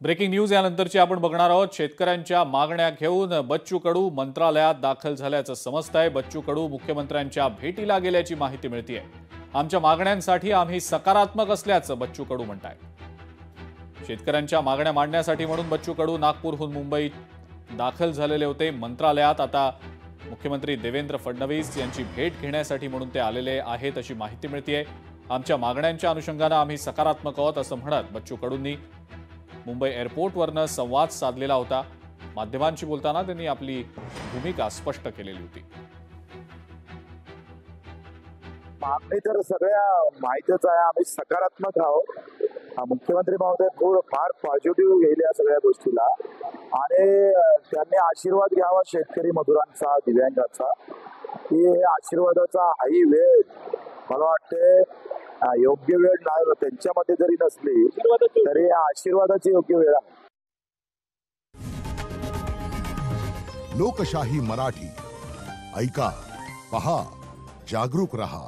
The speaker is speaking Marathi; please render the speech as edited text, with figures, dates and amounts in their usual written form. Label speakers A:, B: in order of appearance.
A: ब्रेकिंग न्यूज यानंतरची आपण बघणार आहोत। शेतकऱ्यांच्या मागण्या घेऊन बच्चू कडू मंत्रालयात दाखल झाल्याचं समजतंय। बच्चू कडू मुख्यमंत्र्यांच्या भेटीला गेल्याची माहिती मिळतेय। आमच्या मागण्यांसाठी आम्ही सकारात्मक असल्याचं बच्चू कडू म्हणतायत। शेतकऱ्यांच्या मागण्या मांडण्यासाठी म्हणून बच्चू कडू नागपूरहून मुंबईत दाखल झालेले होते। मंत्रालयात आता मुख्यमंत्री देवेंद्र फडणवीस यांची भेट घेण्यासाठी म्हणून ते आलेले आहेत अशी माहिती मिळतेय। आमच्या मागण्यांच्या अनुषंगाने आम्ही सकारात्मक आहोत असं म्हणत बच्चू कडूंनी मुंबई एअरपोर्टवरनं संवाद साधलेला होता। माध्यमांशी बोलताना त्यांनी आपली भूमिका स्पष्ट केलेली होती।
B: मागणी तर सगळ्या माहितीच आहे, आम्ही सकारात्मक आहोत। मुख्यमंत्री महोदय फार पॉझिटिव्ह गेले या सगळ्या गोष्टीला आणि त्यांनी आशीर्वाद घ्यावा शेतकरी मजुरांचा, दिव्यांगांचा। की आशीर्वादाचा हाही वेळ मला वाटते योग्य वेळ नाही, त्यांच्यामध्ये जरी नसली तरी आशीर्वादाची योग्य वेळ आहे।
C: लोकशाही मराठी ऐका, पहा, जागरूक रहा।